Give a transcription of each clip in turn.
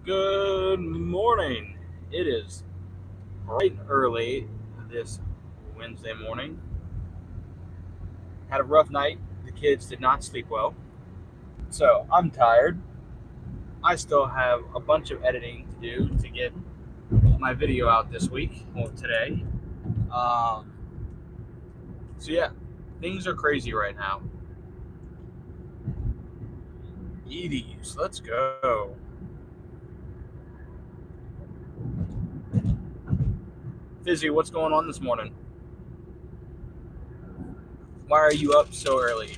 Good morning. It is bright and early this Wednesday morning. Had a rough night. The kids did not sleep well. So I'm tired. I still have a bunch of editing to do to get my video out this week or today. So yeah, things are crazy right now. Edie's, let's go. Fizzy, what's going on this morning? Why are you up so early?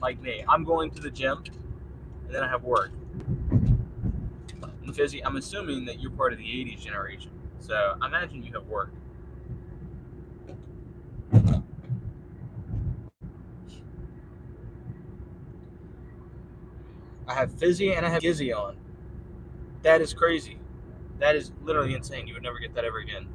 Like me. I'm going to the gym and then I have work. And Fizzy, I'm assuming that you're part of the 80s generation. So I imagine you have work. I have Fizzy and I have Gizzy on. That is crazy. That is literally insane. You would never get that ever again.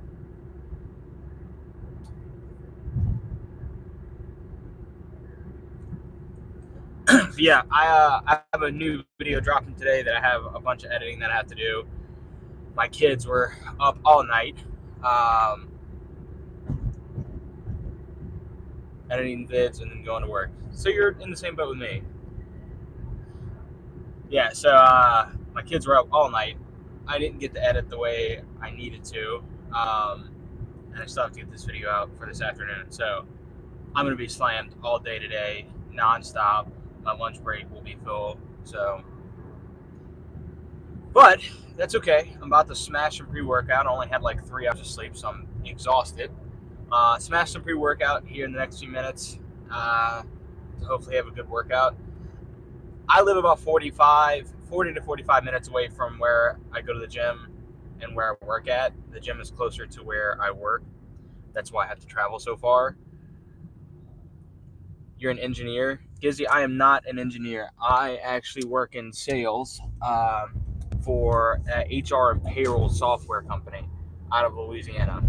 Yeah, I have a new video dropping today that I have a bunch of editing that I have to do. My kids were up all night editing vids and then going to work. So you're in the same boat with me. Yeah, so my kids were up all night. I didn't get to edit the way I needed to. And I still have to get this video out for this afternoon. So I'm going to be slammed all day today, nonstop. My lunch break will be full. But that's okay. I'm about to smash some pre-workout. I only had like 3 hours of sleep, so I'm exhausted. Smash some pre-workout here in the next few minutes to hopefully have a good workout. I live about 40 to 45 minutes away from where I go to the gym and where I work at. The gym is closer to where I work. That's why I have to travel so far. You're an engineer. Gizzy, I am not an engineer. I actually work in sales for an HR and payroll software company out of Louisiana.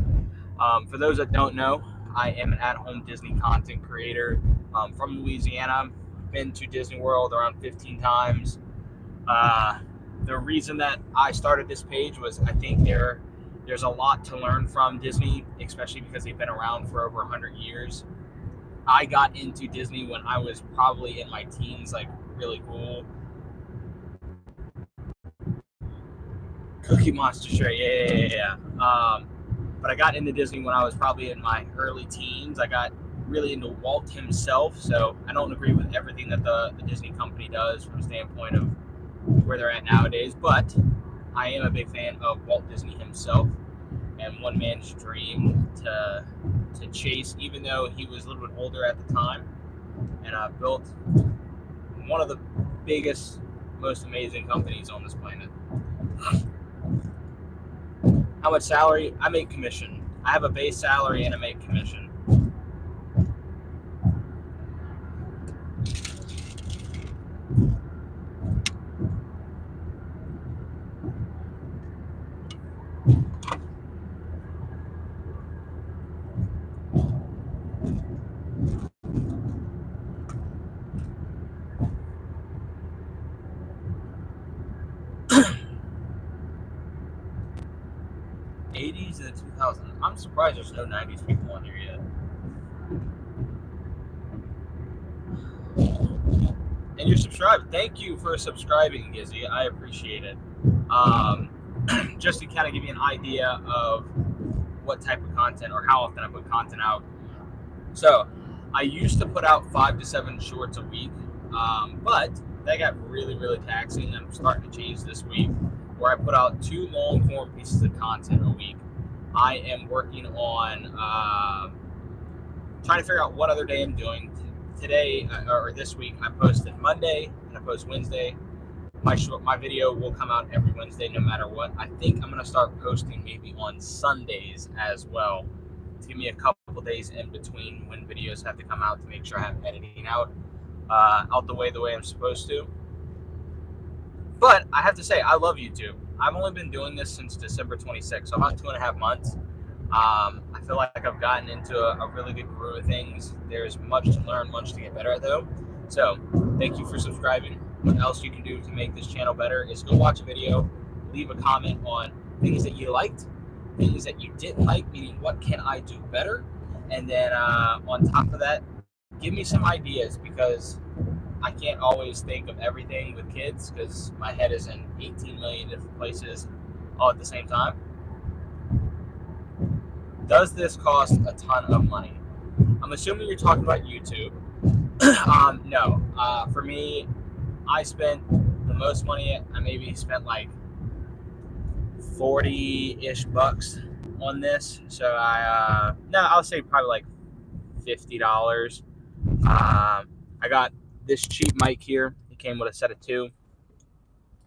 For those that don't know, I am an at-home Disney content creator from Louisiana. Been to Disney World around 15 times. The reason that I started this page was I think there's a lot to learn from Disney, especially because they've been around for over 100 years. I got into Disney when I was probably in my teens, like really cool. Cookie Monster shirt, yeah. But I got into Disney when I was probably in my early teens. I got really into Walt himself, so I don't agree with everything that the Disney company does from the standpoint of where they're at nowadays, but I am a big fan of Walt Disney himself and one man's dream to chase, even though he was a little bit older at the time, and built one of the biggest, most amazing companies on this planet. How much salary? I make commission. I have a base salary and I make commission. '80s and 2000s. I'm surprised there's no '90s people on here yet. And you're subscribed. Thank you for subscribing, Gizzy. I appreciate it. Just to kind of give you an idea of what type of content or how often I put content out. So I used to put out 5 to 7 shorts a week, but that got really, really taxing. I'm starting to change this week where I put out 2 long form pieces of content a week. I am working on trying to figure out what other day I'm doing. Today or this week, I posted Monday and I post Wednesday. My video will come out every Wednesday no matter what. I think I'm going to start posting maybe on Sundays as well to give me a couple days in between when videos have to come out to make sure I have editing out the way I'm supposed to. But I have to say, I love YouTube. I've only been doing this since December 26th, so about 2.5 months. I feel like I've gotten into a really good groove of things. There's much to learn, much to get better at, though. So thank you for subscribing. What else you can do to make this channel better is go watch a video, leave a comment on things that you liked, things that you didn't like, meaning what can I do better, and then on top of that, give me some ideas, because I can't always think of everything with kids because my head is in 18 million different places all at the same time. Does this cost a ton of money? I'm assuming you're talking about YouTube. No. For me, I spent the most money. I maybe spent like 40-ish bucks on this. So I'll say probably like $50. I got this cheap mic here. It came with a set of 2.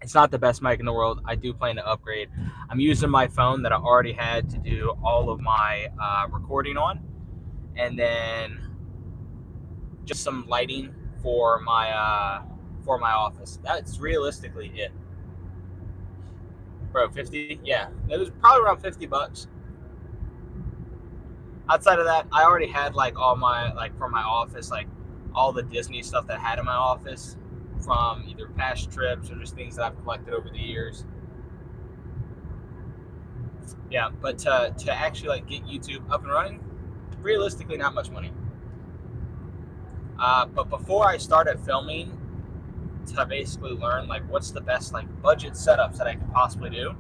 It's not the best mic in the world. I do plan to upgrade. I'm using my phone that I already had to do all of my recording on, and then just some lighting for my office. That's realistically it. Bro, 50? Yeah, it was probably around $50. Outside of that, I already had like all my, like for my office, like all the Disney stuff that I had in my office from either past trips or just things that I've collected over the years. Yeah, but to actually like get YouTube up and running, realistically not much money. But before I started filming, to basically learn like what's the best like budget setups that I could possibly do,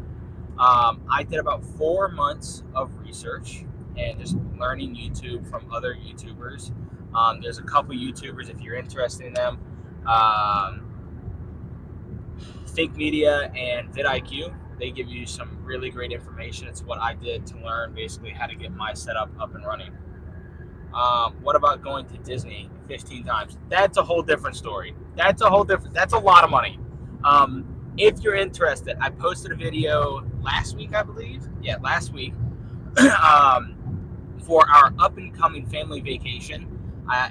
I did about 4 months of research and just learning YouTube from other YouTubers. There's a couple YouTubers, if you're interested in them, Think Media and vidIQ. They give you some really great information. It's what I did to learn basically how to get my setup up and running. What about going to Disney 15 times? That's a whole different story. That's a lot of money. If you're interested, I posted a video last week, I believe. Yeah, last week. For our up and coming family vacation.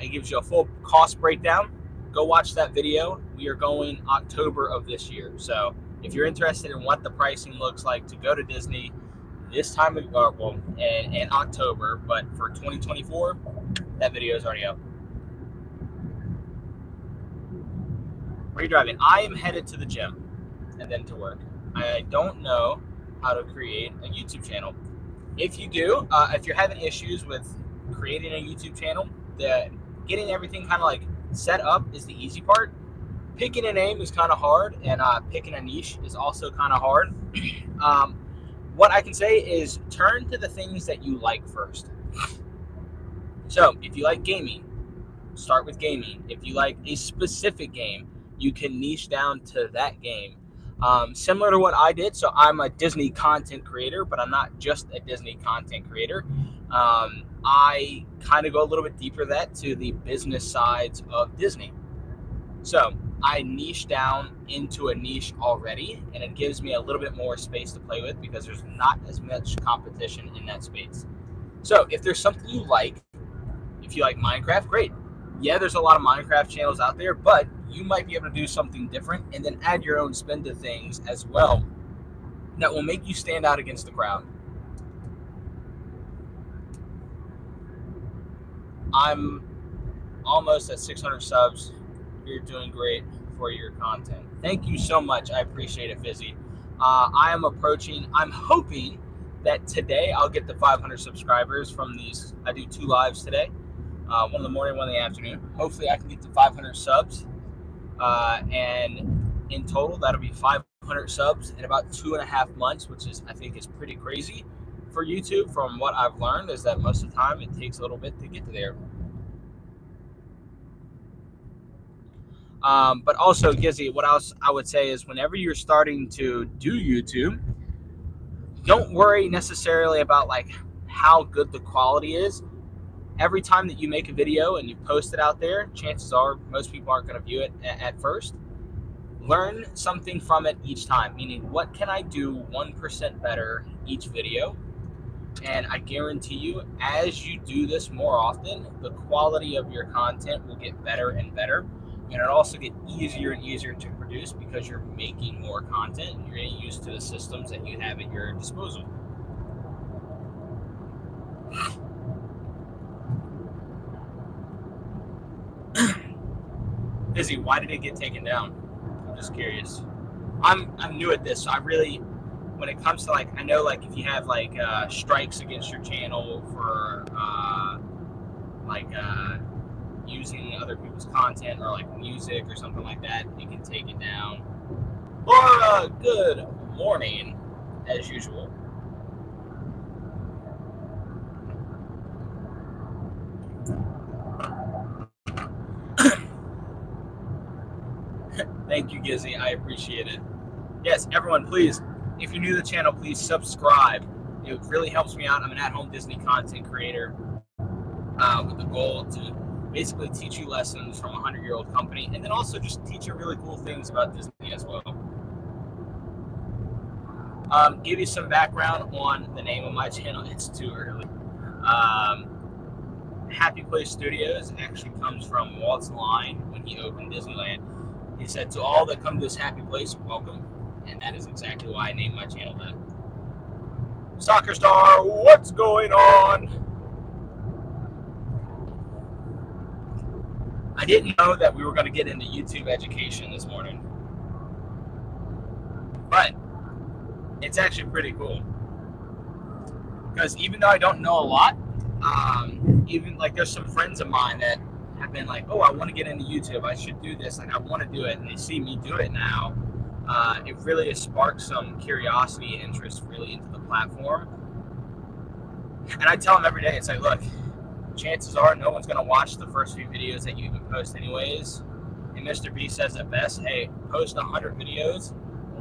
It gives you a full cost breakdown. Go watch that video. We are going October of this year. So if you're interested in what the pricing looks like to go to Disney this time of in October, but for 2024, that video is already up. Where are you driving? I am headed to the gym and then to work. I don't know how to create a YouTube channel. If you do, if you're having issues with creating a YouTube channel, getting everything kind of like set up is the easy part. Picking a name is kind of hard, and picking a niche is also kind of hard. What I can say is turn to the things that you like first. So if you like gaming, start with gaming. If you like a specific game, you can niche down to that game. Similar to what I did. So I'm a Disney content creator, but I'm not just a Disney content creator. I kind of go a little bit deeper to the business sides of Disney. So I niche down into a niche already, and it gives me a little bit more space to play with because there's not as much competition in that space. So if there's something you like, if you like Minecraft, great. Yeah, there's a lot of Minecraft channels out there, but you might be able to do something different and then add your own spin to things as well that will make you stand out against the crowd. I'm almost at 600 subs. You're doing great for your content. Thank you so much. I appreciate it, Fizzy. I'm hoping that today I'll get to 500 subscribers from these. I do 2 lives today, one in the morning, one in the afternoon. Hopefully I can get to 500 subs. And in total, that'll be 500 subs in about 2.5 months, which I think is pretty crazy for YouTube. From what I've learned is that most of the time it takes a little bit to get to there. But also, Gizzy, what else I would say is whenever you're starting to do YouTube, don't worry necessarily about like how good the quality is. Every time that you make a video and you post it out there, chances are most people aren't going to view it at first. Learn something from it each time, meaning what can I do 1% better each video? And I guarantee you, as you do this more often, the quality of your content will get better and better. And it'll also get easier and easier to produce because you're making more content and you're getting used to the systems that you have at your disposal. Izzy, why did it get taken down? I'm just curious. I'm new at this, so when it comes to like, I know like if you have like strikes against your channel for using other people's content or like music or something like that, you can take it down. Laura, good morning, as usual. Thank you, Gizzy. I appreciate it. Yes, everyone, please, if you're new to the channel, please subscribe. It really helps me out. I'm an at-home Disney content creator with the goal to basically teach you lessons from a 100-year-old company, and then also just teach you really cool things about Disney as well. Give you some background on the name of my channel. It's too early. Happy Place Studios actually comes from Walt's line when he opened Disneyland. He said, to all that come to this happy place, welcome. And that is exactly why I named my channel that. Soccer Star, what's going on? I didn't know that we were going to get into YouTube education this morning. But it's actually pretty cool. Because even though I don't know a lot, even like there's some friends of mine that have been like, oh, I want to get into YouTube. I should do this. Like, I want to do it. And they see me do it now. It really has sparked some curiosity and interest really into the platform. And I tell them every day, it's like, look, chances are no one's going to watch the first few videos that you even post anyways. And Mr. B says it best, hey, post 100 videos.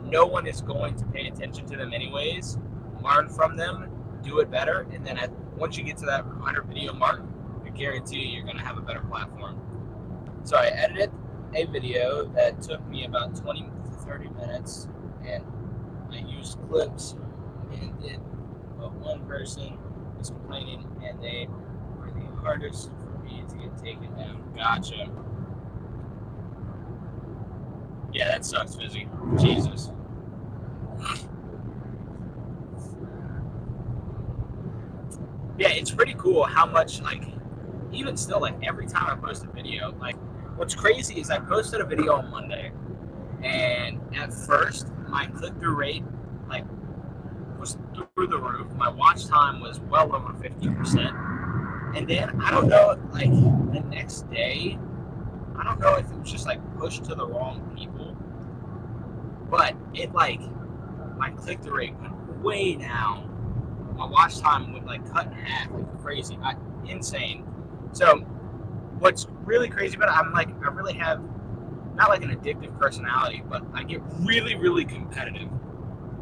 No one is going to pay attention to them anyways. Learn from them, do it better. And then once you get to that 100 video mark, I guarantee you're going to have a better platform. So I edited a video that took me about 20 to 30 minutes, and I used clips and did, but one person was complaining, and they were the hardest for me to get taken down. Gotcha. Yeah, that sucks, Fizzy. Jesus. Yeah, it's pretty cool how much, like, even still, like, every time I post a video, like, what's crazy is I posted a video on Monday, and at first, my click-through rate, like, was through the roof. My watch time was well over 50%. And then, I don't know, like, the next day, I don't know if it was just, like, pushed to the wrong people, but it, like, my click-through rate went way down. My watch time would, like, cut in half, like, crazy, insane. So, what's really crazy about it, I really have, not like an addictive personality, but I get really, really competitive.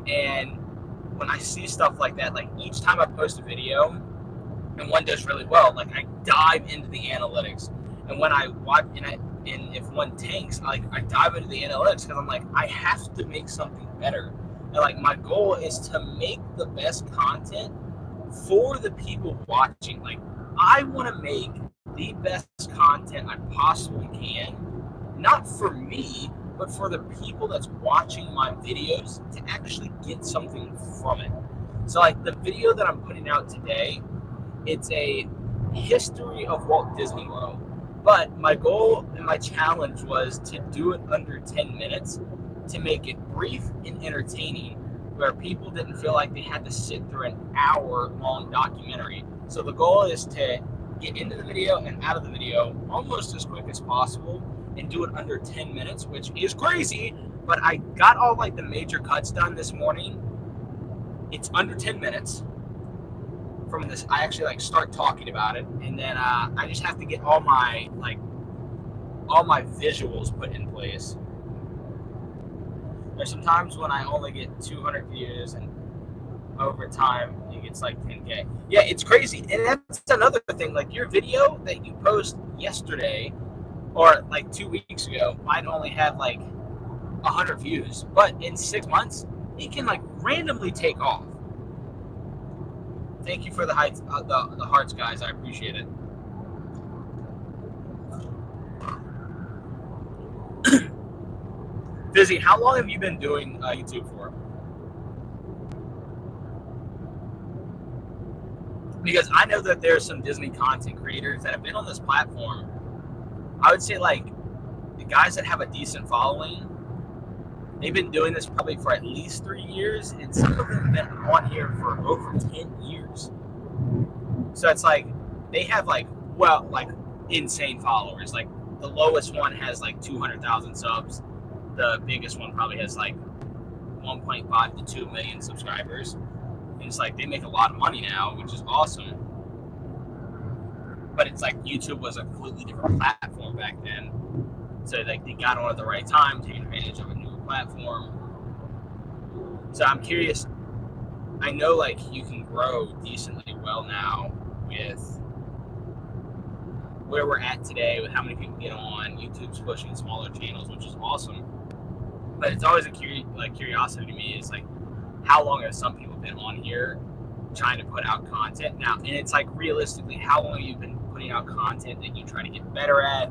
And when I see stuff like that, like, each time I post a video, and one does really well, like, I dive into the analytics. And when I watch, and if one tanks, like, I dive into the analytics, because I'm like, I have to make something better. And, like, my goal is to make the best content for the people watching. Like, I want to make the best content I possibly can, not for me, but for the people that's watching my videos to actually get something from it. So, like, the video that I'm putting out today, it's a history of Walt Disney World. But my goal and my challenge was to do it under 10 minutes, to make it brief and entertaining, where people didn't feel like they had to sit through an hour-long documentary. So the goal is to get into the video and out of the video almost as quick as possible and do it under 10 minutes, which is crazy, but I got all, like, the major cuts done this morning. It's under 10 minutes from this. I actually, like, start talking about it, and then I just have to get all my visuals put in place. There's some times when I only get 200 views, and over time it gets like 10K. Yeah, it's crazy. And that's another thing, like, your video that you post yesterday or like 2 weeks ago might only have like 100 views, but in 6 months it can, like, randomly take off. Thank you for the heights, the hearts, guys. I appreciate it. Fizzy, how long have you been doing YouTube for? Because I know that there's some Disney content creators that have been on this platform. I would say, like, the guys that have a decent following, they've been doing this probably for at least 3 years, and some of them have been on here for over 10 years. So it's like they have like insane followers. Like the lowest one has like 200,000 subs. The biggest one probably has like 1.5 to 2 million subscribers. And it's like they make a lot of money now, which is awesome. But it's like YouTube was a completely different platform back then. So like they got on at the right time, taking advantage of a newer platform. So I'm curious. I know like you can grow decently well now with where we're at today, with how many people get on. YouTube's pushing smaller channels, which is awesome. But it's always a curiosity to me is like, how long have some people been on here trying to put out content now? And it's like, realistically, how long have you been putting out content that you try to get better at?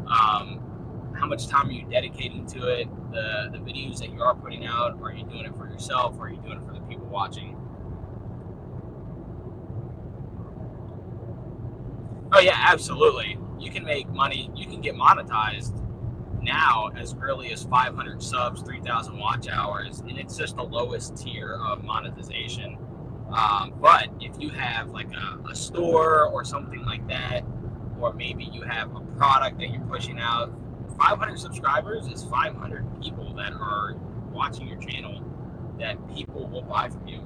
How much time are you dedicating to it? The videos that you are putting out, are you doing it for yourself, or are you doing it for the people watching? Oh yeah, absolutely. You can make money. You can get monetized now as early as 500 subs, 3,000 watch hours, and it's just the lowest tier of monetization. But if you have like a store or something like that, or maybe you have a product that you're pushing out, 500 subscribers is 500 people that are watching your channel that people will buy from you.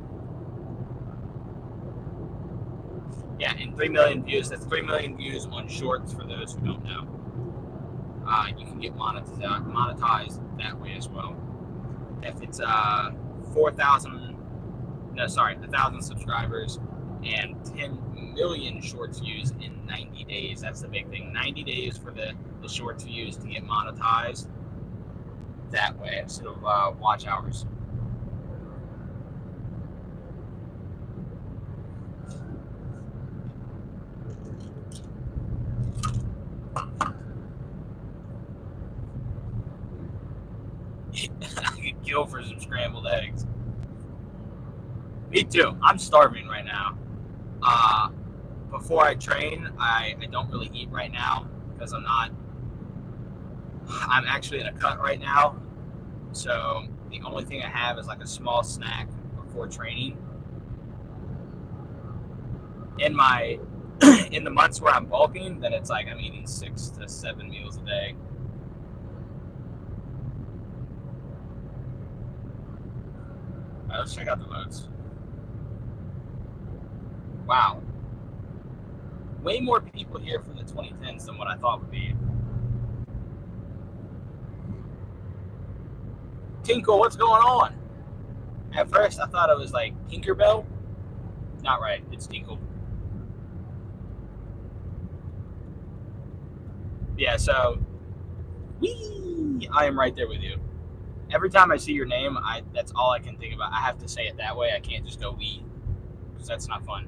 Yeah, and 3 million views. That's 3 million views on shorts for those who don't know. You can get monetized that way as well. If it's 1,000 subscribers and 10 million shorts views in 90 days. That's the big thing. 90 days for the shorts views to get monetized that way instead of watch hours. I could kill for some scrambled eggs. Me too. I'm starving right now. Before I train, I don't really eat right now because I'm actually in a cut right now. So the only thing I have is like a small snack before training. In the months where I'm bulking, then it's like I'm eating 6 to 7 meals a day. All right, let's check out the votes. Wow. Way more people here from the 2010s than what I thought would be. Tinkle, what's going on? At first, I thought it was like Tinkerbell. Not right. It's Tinkle. Yeah, so I am right there with you. Every time I see your name, that's all I can think about. I have to say it that way. I can't just go wee, because that's not fun.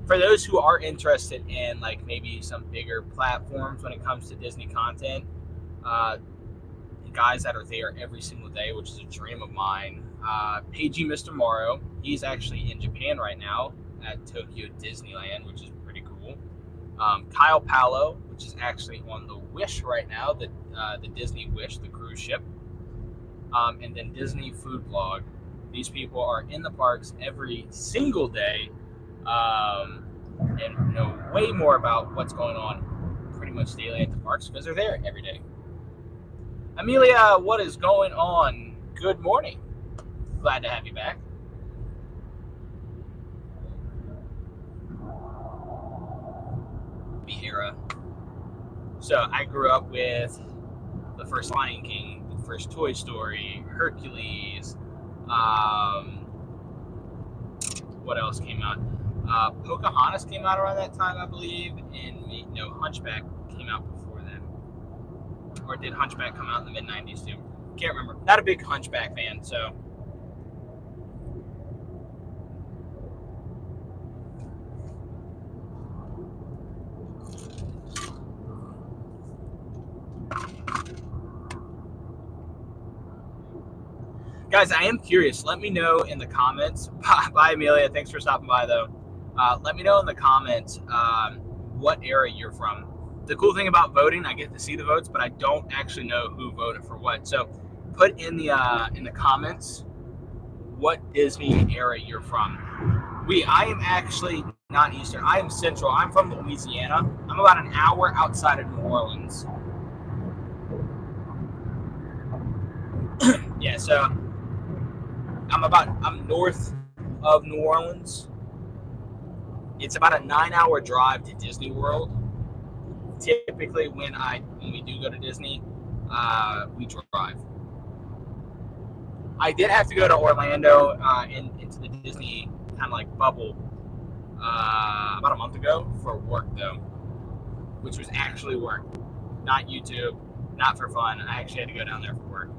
For those who are interested in like maybe some bigger platforms when it comes to Disney content, the guys that are there every single day, which is a dream of mine, Peiji Mr. Morrow, he's actually in Japan right now at Tokyo Disneyland, which is pretty cool. Kyle Palo, which is actually on the Wish right now, the Disney Wish, the cruise ship. And then Disney Food Blog. These people are in the parks every single day and know way more about what's going on pretty much daily at the parks because they're there every day. Amelia, what is going on? Good morning. Glad to have you back. Era. So I grew up with the first Lion King, the first Toy Story, Hercules. What else came out? Pocahontas came out around that time, I believe, and Hunchback came out before then. Or did Hunchback come out in the mid-90s too? Can't remember. Not a big Hunchback fan, so. Guys, I am curious. Let me know in the comments. Bye, Amelia. Thanks for stopping by, though. Let me know in the comments what era you're from. the cool thing about voting, I get to see the votes, but I don't actually know who voted for what. So put in the comments what Disney era you're from. I am actually not Eastern. I am Central. I'm from Louisiana. I'm about an hour outside of New Orleans. Yeah, so I'm north of New Orleans. It's about a 9-hour drive to Disney World. Typically, when we do go to Disney, we drive. I did have to go to Orlando into the Disney kind of like bubble about a month ago for work though, which was actually work, not YouTube, not for fun. I actually had to go down there for work.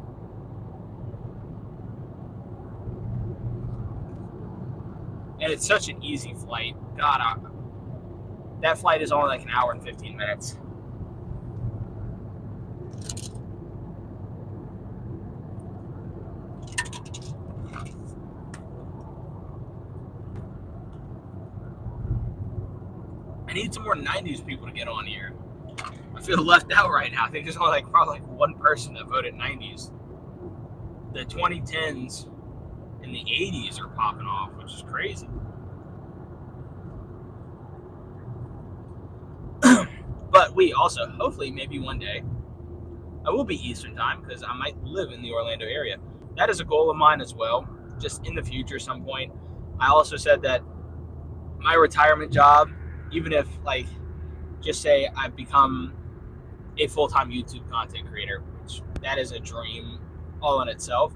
And it's such an easy flight. God, that flight is only like an hour and 15 minutes. I need some more 90s people to get on here. I feel left out right now. I think there's only probably one person that voted 90s. The 2010s and the 80s are popping off, which is crazy. But we also, hopefully, maybe one day, I will be Eastern time because I might live in the Orlando area. That is a goal of mine as well, just in the future, some point. I also said that my retirement job, even if, like, just say I've become a full-time YouTube content creator, which that is a dream all in itself.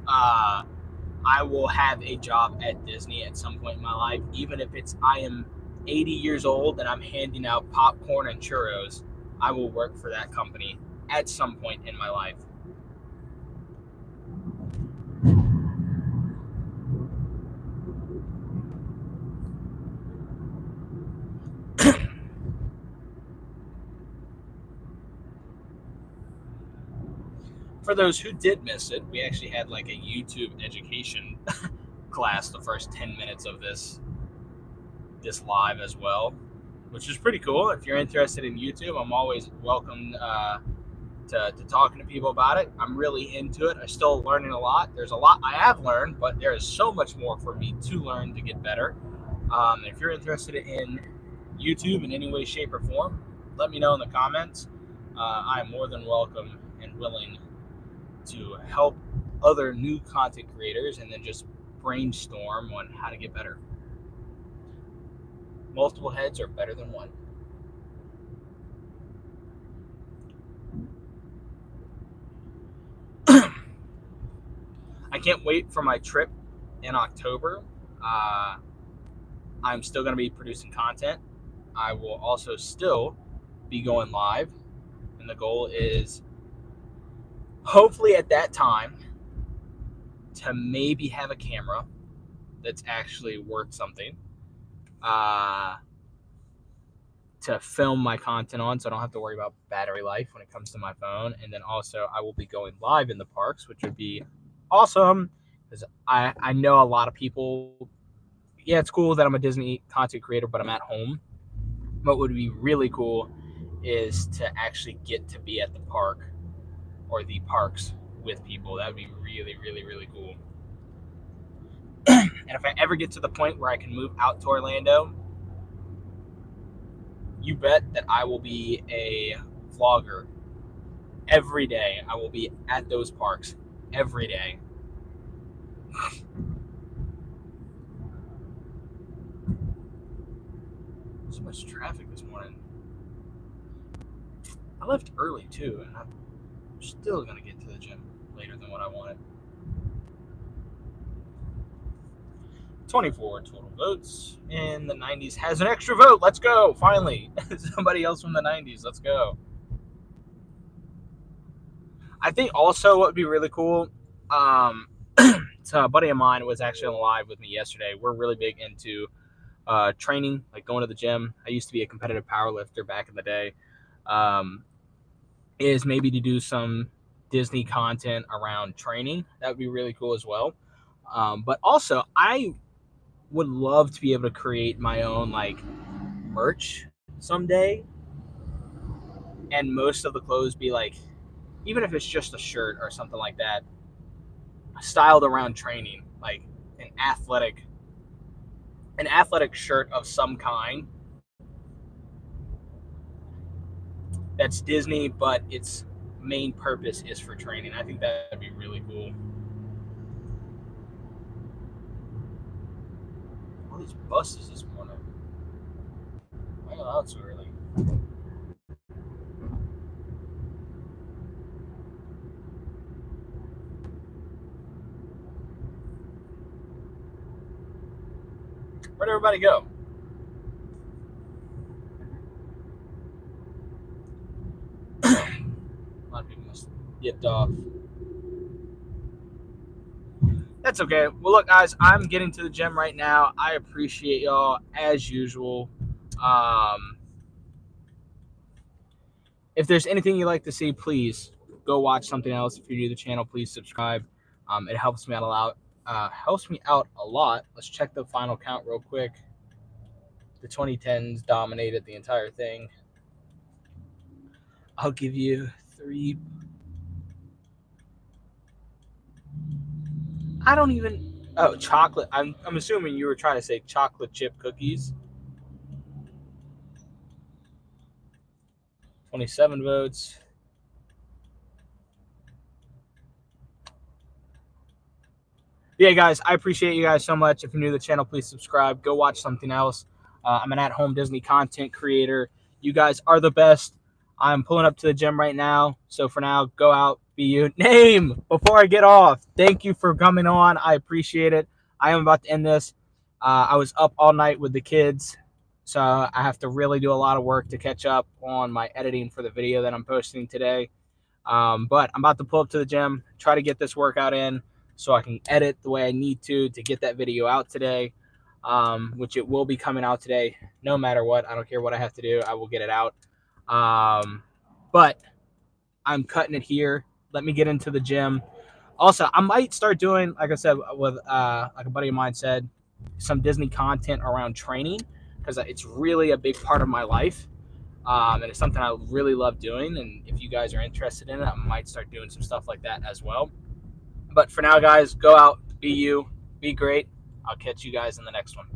I will have a job at Disney at some point in my life, even if I am 80 years old and I'm handing out popcorn and churros. I will work for that company at some point in my life. For those who did miss it, we actually had like a YouTube education class the first 10 minutes of this live as well, which is pretty cool. If you're interested in YouTube, I'm always welcome to talking to people about it. I'm really into it. I'm still learning a lot. There's a lot I have learned, but there is so much more for me to learn to get better. If you're interested in YouTube in any way, shape, or form, let me know in the comments. I'm more than welcome and willing to help other new content creators and then just brainstorm on how to get better. Multiple heads are better than one. I can't wait for my trip in October. I'm still going to be producing content. I will also still be going live, and the goal is hopefully at that time to maybe have a camera that's actually worth something to film my content on, so I don't have to worry about battery life when it comes to my phone. And then also I will be going live in the parks, which would be awesome because I know a lot of people, yeah, it's cool that I'm a Disney content creator, but I'm at home. What would be really cool is to actually get to be at the park or the parks with people. That would be really, really, really cool. And if I ever get to the point where I can move out to Orlando, you bet that I will be a vlogger every day. I will be at those parks every day. So much traffic this morning. I left early too, and I'm still gonna get to the gym later than what I wanted. 24 total votes, and the 90s has an extra vote. Let's go! Finally, somebody else from the 90s. Let's go. I think also what would be really cool. So a buddy of mine was actually on the live with me yesterday. We're really big into training, like going to the gym. I used to be a competitive powerlifter back in the day. Is maybe to do some Disney content around training. That would be really cool as well. But also, I would love to be able to create my own like merch someday. and most of the clothes be like, even if it's just a shirt or something like that, styled around training, like an athletic shirt of some kind that's Disney, but its main purpose is for training. I think that'd be really cool. All these buses this morning. Why are out so early? Where'd everybody go? A lot of people must have dipped off. That's okay. Well, look, guys, I'm getting to the gym right now. I appreciate y'all as usual. If there's anything you'd like to see, please go watch something else. If you're new to the channel, please subscribe. It helps me out a lot. Let's check the final count real quick. The 2010s dominated the entire thing. I'll give you 3. I don't even. Oh, chocolate. I'm assuming you were trying to say chocolate chip cookies. 27 votes. Yeah, guys, I appreciate you guys so much. If you're new to the channel, please subscribe. Go watch something else. I'm an at-home Disney content creator. You guys are the best. I'm pulling up to the gym right now. So for now, go out, be you. Name, before I get off, thank you for coming on. I appreciate it. I am about to end this. I was up all night with the kids, so I have to really do a lot of work to catch up on my editing for the video that I'm posting today. But I'm about to pull up to the gym, try to get this workout in so I can edit the way I need to get that video out today, which it will be coming out today no matter what. I don't care what I have to do. I will get it out. But I'm cutting it here. Let me get into the gym. Also, I might start doing, like I said, with like a buddy of mine said, some Disney content around training, because it's really a big part of my life. And it's something I really love doing. And if you guys are interested in it, I might start doing some stuff like that as well. But for now, guys, go out, be you, be great. I'll catch you guys in the next one.